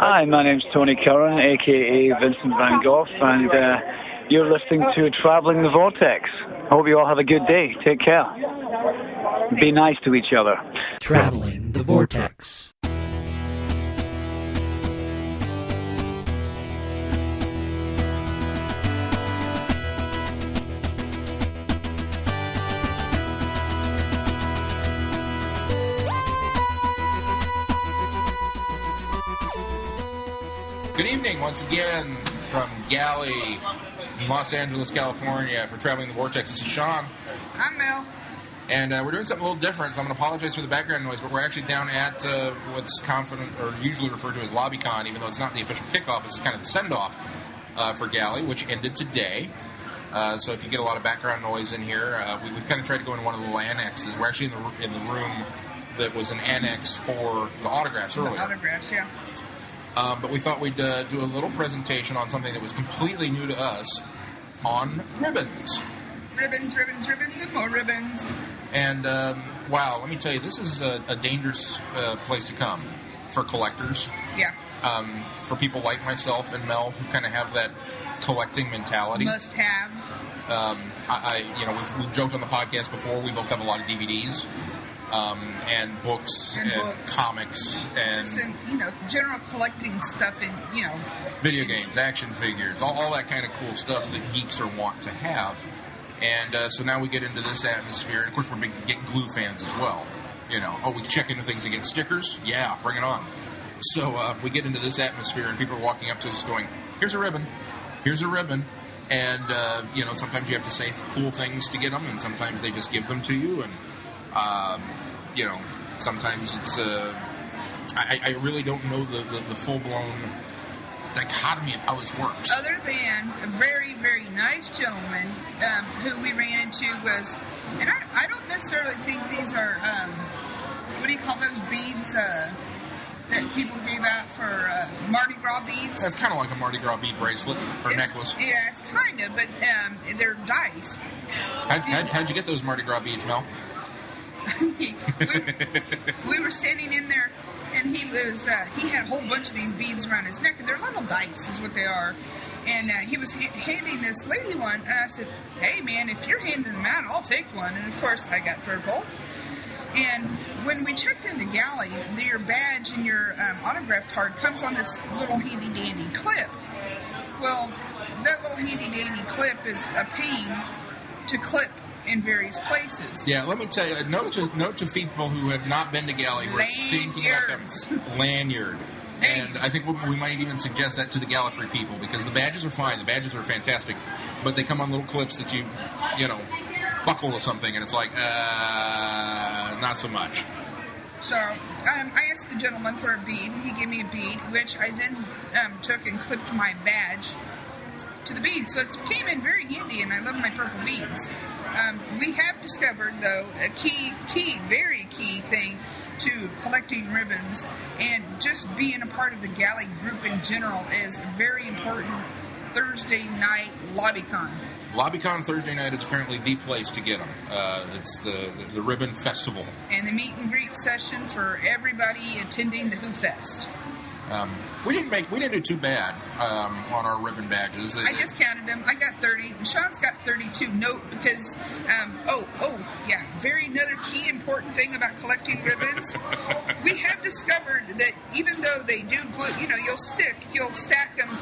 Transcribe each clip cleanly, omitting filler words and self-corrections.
Hi, my name's Tony Curran, a.k.a. Vincent Van Gogh, and you're listening to Traveling the Vortex. I hope you all have a good day. Take care. Be nice to each other. Traveling the Vortex. Good evening, once again, from Galley, Los Angeles, California, for Traveling the Vortex. This is Sean. I'm Mel. And we're doing something a little different, so I'm going to apologize for the background noise, but we're actually down at what's usually referred to as LobbyCon, even though it's not the official kickoff. This is kind of the send-off for Galley, which ended today. So if you get a lot of background noise in here, we've kind of tried to go into one of the little annexes. We're actually in the room that was an annex for the autographs earlier. The autographs, yeah. But we thought we'd do a little presentation on something that was completely new to us on ribbons. Ribbons, ribbons, ribbons, and more ribbons. And, wow, let me tell you, this is a dangerous place to come for collectors. Yeah. For people like myself and Mel who kind of have that collecting mentality. Must have. We've joked on the podcast before, we both have a lot of DVDs. And books and comics and just general collecting stuff and video games, action figures, all that kind of cool stuff that geeks are want to have. And so now we get into this atmosphere, and of course we're big Get Glue fans as well. We check into things and get stickers. Yeah, bring it on. So we get into this atmosphere, and people are walking up to us going, "Here's a ribbon, here's a ribbon." And sometimes you have to say cool things to get them, and sometimes they just give them to you, and sometimes it's, I really don't know the full-blown dichotomy of how this works. Other than a very, very nice gentleman who we ran into was, and I don't necessarily think these are, what do you call those beads that people gave out for Mardi Gras beads? That's kind of like a Mardi Gras bead bracelet or necklace. Yeah, it's kind of, but they're dice. How'd you get those Mardi Gras beads, Mel? we were standing in there, and he had a whole bunch of these beads around his neck, and they're little dice is what they are, and he was handing this lady one, and I said, "Hey man, if you're handing them out, I'll take one." And of course I got purple. And when we checked into Galley, your badge and your autograph card comes on this little handy dandy clip. Well, that little handy dandy clip is a pain to clip in various places. Yeah, let me tell you, note to people who have not been to Galley who are thinking about them. Lanyard. And I think we might even suggest that to the Gallifrey people, because the badges are fine, the badges are fantastic, but they come on little clips that you buckle to something, and it's like, not so much. So, I asked the gentleman for a bead, and he gave me a bead, which I then took and clipped my badge to the bead. So it came in very handy, and I love my purple beads. We have discovered, though, a very key thing to collecting ribbons and just being a part of the Galley group in general is a very important Thursday night LobbyCon. LobbyCon Thursday night is apparently the place to get them. It's the Ribbon Festival. And the meet and greet session for everybody attending the Who Fest. We didn't do too bad on our ribbon badges. I just counted them. I got 30, and Sean's got 32. Note, because another key important thing about collecting ribbons. We have discovered that even though they do glue, you'll stack them,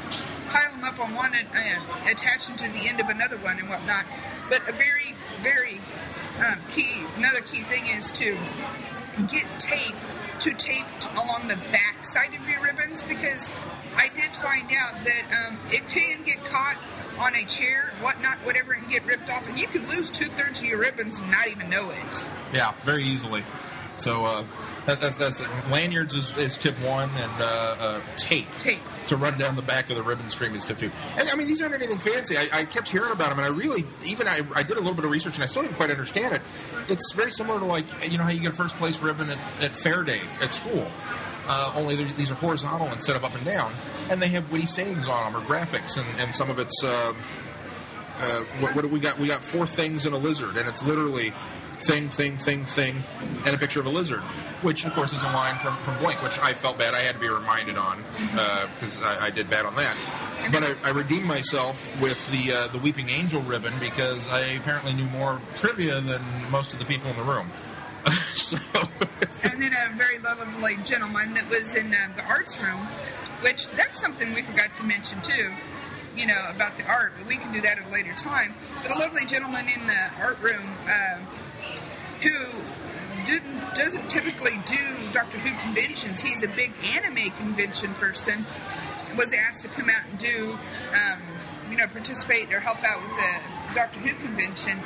pile them up on one and attach them to the end of another one and whatnot. But a very, very another key thing is to get tape along the back side of your ribbons, because I did find out that it can get caught on a chair, whatever, and get ripped off, and you can lose 2/3 of your ribbons and not even know it. Yeah, very easily. So that's it. Lanyards is tip one, and tape to run down the back of the ribbon string is tip two. And I mean, these aren't anything fancy. I kept hearing about them, and I did a little bit of research, and I still didn't quite understand it. It's very similar to, like, how you get a first place ribbon at fair day at school. Only these are horizontal instead of up and down, and they have witty sayings on them or graphics, and some of it's what do we got? We got 4 things in a lizard, and it's literally thing, and a picture of a lizard, which, of course, is a line from Blink, which I felt bad. I had to be reminded on because I did bad on that. But I redeemed myself with the Weeping Angel ribbon because I apparently knew more trivia than most of the people in the room. So, and then a very lovely gentleman that was in the arts room, which that's something we forgot to mention too, about the art, but we can do that at a later time. But a lovely gentleman in the art room who doesn't typically do Doctor Who conventions. He's a big anime convention person. Was asked to come out and do, participate or help out with the Doctor Who convention.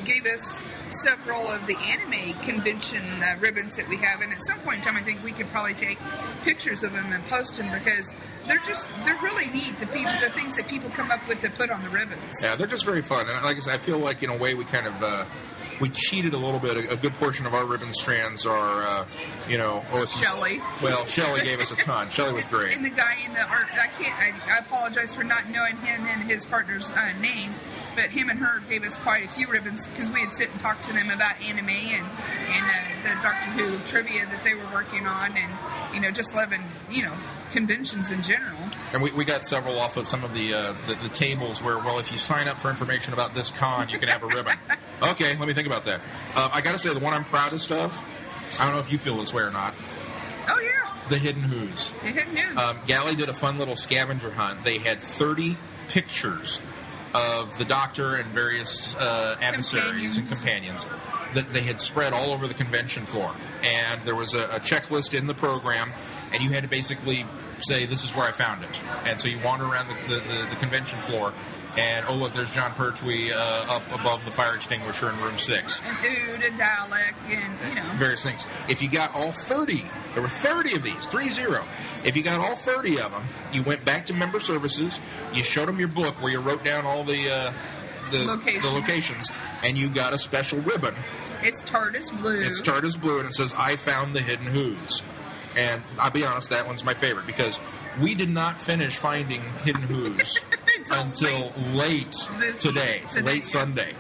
Gave us several of the anime convention ribbons that we have, and at some point in time I think we could probably take pictures of them and post them because they're really neat, the things that people come up with to put on the ribbons. Yeah, they're just very fun, and like I said, I feel like in a way we kind of we cheated a little bit. A good portion of our ribbon strands are, Shelley. Well, Shelley gave us a ton. Shelley was great. And the guy in the art, I apologize for not knowing him and his partner's name, but him and her gave us quite a few ribbons because we had sit and talked to them about anime and the Doctor Who trivia that they were working on, and just loving conventions in general. And we got several off of some of the tables where, well, if you sign up for information about this con, you can have a ribbon. Okay, let me think about that. I got to say, the one I'm proudest of, I don't know if you feel this way or not. Oh, yeah. The Hidden Who's. The Hidden Who's. Galley did a fun little scavenger hunt. They had 30 pictures of the Doctor and various adversaries and companions that they had spread all over the convention floor. And there was a checklist in the program, and you had to basically say, this is where I found it. And so you wander around the convention floor, and, oh, look, there's John Pertwee up above the fire extinguisher in room 6. And Ood and Dalek and, various things. If you got all 30, there were 30 of these, 3-0. If you got all 30 of them, you went back to member services, you showed them your book where you wrote down all the locations, and you got a special ribbon. It's TARDIS blue. It's TARDIS blue, and it says, I found the Hidden Who's. And I'll be honest, that one's my favorite, because we did not finish finding Hidden Who's until late today. It's late Sunday.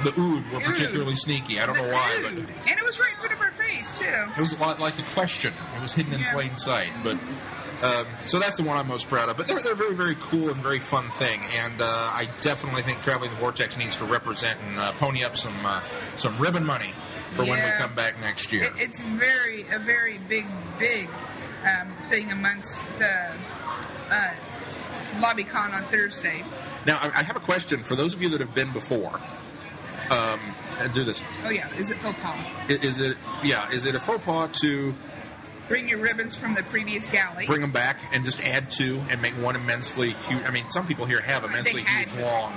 The Ood were particularly sneaky. I don't know why. But and it was right in front of our face, too. It was a lot like the Question. It was hidden in plain sight. But so that's the one I'm most proud of. But they're a very, very cool and very fun thing. And I definitely think Traveling the Vortex needs to represent and pony up some ribbon money for when we come back next year. It's a very big thing amongst LobbyCon on Thursday. Now, I have a question for those of you that have been before. Do this. Oh, yeah. Is it faux pas? Is it a faux pas to bring your ribbons from the previous galley, bring them back, and just add two and make one immensely huge? I mean, some people here have immensely huge, long,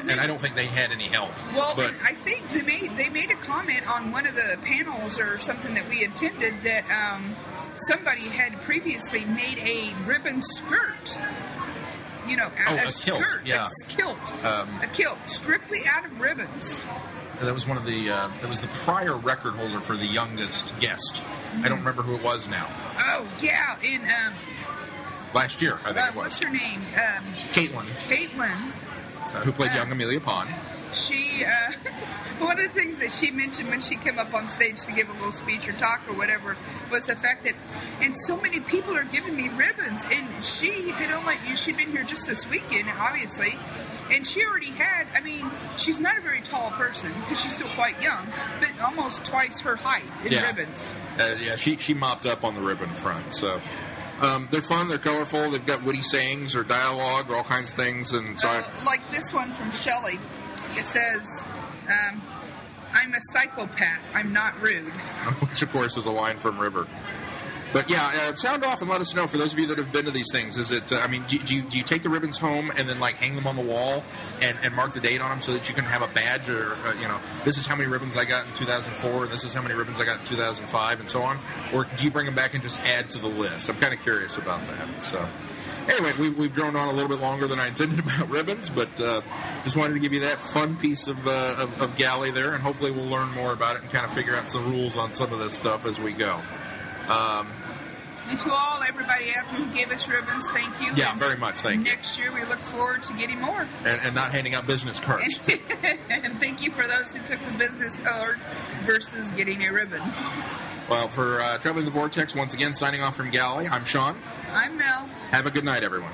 and I don't think they had any help. Well, but I think they made a comment on one of the panels or something that we attended that somebody had previously made a ribbon skirt. A skirt, skirt, yeah. A kilt, strictly out of ribbons. That was one of the. That was the prior record holder for the youngest guest. Mm-hmm. I don't remember who it was now. Oh yeah, in last year I think it was. What's her name? Caitlin. Who played young Amelia Pond. She. One of the things that she mentioned when she came up on stage to give a little speech or talk or whatever was the fact that, and so many people are giving me ribbons, and she'd been here just this weekend, obviously, and she already had, she's not a very tall person because she's still quite young, but almost twice her height in ribbons. She mopped up on the ribbon front, so. They're fun, they're colorful, they've got witty sayings or dialogue or all kinds of things, and so like this one from Shelley. It says, I'm a psychopath, I'm not rude. Which, of course, is a line from River. But, sound off and let us know, for those of you that have been to these things, is it, do you take the ribbons home and then, hang them on the wall and mark the date on them so that you can have a badge or, this is how many ribbons I got in 2004 and this is how many ribbons I got in 2005 and so on? Or do you bring them back and just add to the list? I'm kind of curious about that, so... Anyway, we've droned on a little bit longer than I intended about ribbons, but just wanted to give you that fun piece of galley there, and hopefully we'll learn more about it and kind of figure out some rules on some of this stuff as we go. And to everybody out there who gave us ribbons, thank you. Yeah, and very much. Thank you. Next year, we look forward to getting more. And not handing out business cards. And thank you for those who took the business card versus getting a ribbon. Well, for Traveling the Vortex, once again, signing off from Galley, I'm Sean. I'm Mel. Have a good night, everyone.